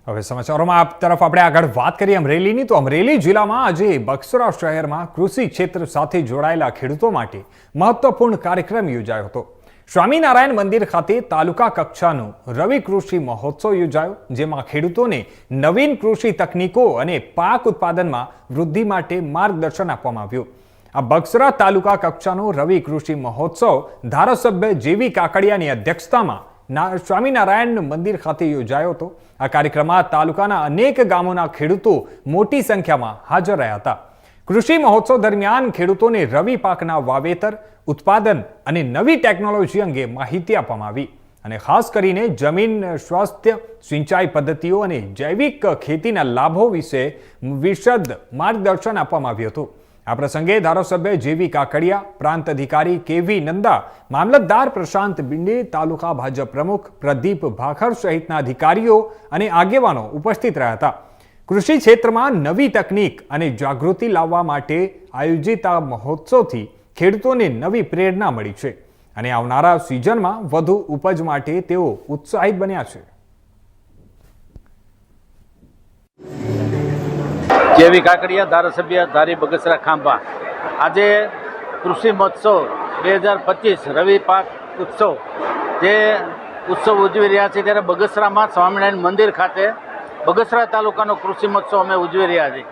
હવે સમાચારોમાં આપ તરફ આપણે આગળ વાત કરીએ અમરેલીની તો અમરેલી જિલ્લામાં આજે બગસરા શહેરમાં કૃષિ ક્ષેત્ર સાથે જોડાયેલા ખેડૂતો માટે મહત્વપૂર્ણ કાર્યક્રમ યોજાયો હતો। સ્વામિનારાયણ મંદિર ખાતે તાલુકા કક્ષાનો રવિ કૃષિ મહોત્સવ યોજાયો, જેમાં ખેડૂતોને નવીન કૃષિ તકનીકો અને પાક ઉત્પાદનમાં વૃદ્ધિ માટે માર્ગદર્શન આપવામાં આવ્યું। આ બગસરા તાલુકા કક્ષાનો રવિ કૃષિ મહોત્સવ ધારાસભ્ય જેવી કાકડિયાની અધ્યક્ષતામાં સ્વામિનારાયણ મંદિર ખાતે યોજાયો હતો। આ કાર્યક્રમમાં તાલુકાના અનેક ગામોના ખેડૂતો મોટી સંખ્યામાં હાજર રહ્યા હતા। કૃષિ મહોત્સવ દરમિયાન ખેડૂતોને રવિ પાકના વાવેતર, ઉત્પાદન અને નવી ટેકનોલોજી અંગે માહિતી આપવામાં આવી અને ખાસ કરીને જમીન સ્વાસ્થ્ય, સિંચાઈ પદ્ધતિઓ અને જૈવિક ખેતીના લાભો વિશે વિશદ માર્ગદર્શન આપવામાં આવ્યું હતું। આ પ્રસંગે ધારાસભ્ય જેવી કાકડિયા, પ્રાંત અધિકારી કેવી નંદા, મામલતદાર પ્રશાંત બિંડે, તાલુકા ભાજપ પ્રમુખ પ્રદીપ ભાખર સહિતના અધિકારીઓ અને આગેવાનો ઉપસ્થિત રહ્યા હતા। કૃષિ ક્ષેત્રમાં નવી તકનીક અને જાગૃતિ લાવવા માટે આયોજિત આ મહોત્સવથી ખેડૂતોને નવી પ્રેરણા મળી છે અને આવનારા સિઝનમાં વધુ ઉપજ માટે તેઓ ઉત્સાહિત બન્યા છે। જેવી કાકડિયા, ધારાસભ્ય ધારી બગસરા ખાંભા। આજે કૃષિ મહોત્સવ 2025 રવિ પાક ઉત્સવ જે ઉત્સવ ઉજવી રહ્યા છે, ત્યારે બગસરામાં સ્વામિનારાયણ મંદિર ખાતે બગસરા તાલુકાનો કૃષિ મહોત્સવ અમે ઉજવી રહ્યા છીએ।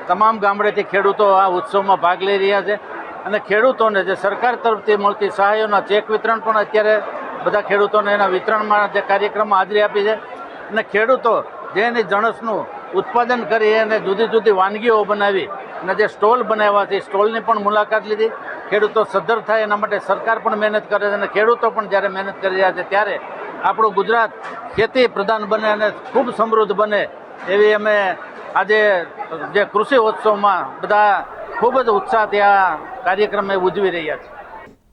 તમામ ગામડેથી ખેડૂતો આ ઉત્સવમાં ભાગ લઈ રહ્યા છે અને ખેડૂતોને જે સરકાર તરફથી મળતી સહાયોના ચેક વિતરણ પણ અત્યારે બધા ખેડૂતોને એના વિતરણમાં જે કાર્યક્રમમાં હાજરી આપી છે અને ખેડૂતો જે એની જણસનું ઉત્પાદન કરી અને જુદી જુદી વાનગીઓ બનાવી અને જે સ્ટોલ બનાવ્યા છે, સ્ટોલની પણ મુલાકાત લીધી। ખેડૂતો સદ્ધર થાય એના માટે સરકાર પણ મહેનત કરે છે અને ખેડૂતો પણ જ્યારે મહેનત કરી રહ્યા છે ત્યારે આપણું ગુજરાત ખેતી પ્રધાન બને અને ખૂબ સમૃદ્ધ બને એવી અમે આજે જે કૃષિ ઉત્સવમાં બધા ખૂબ જ ઉત્સાહથી આ કાર્યક્રમ ઉજવી રહ્યા છીએ।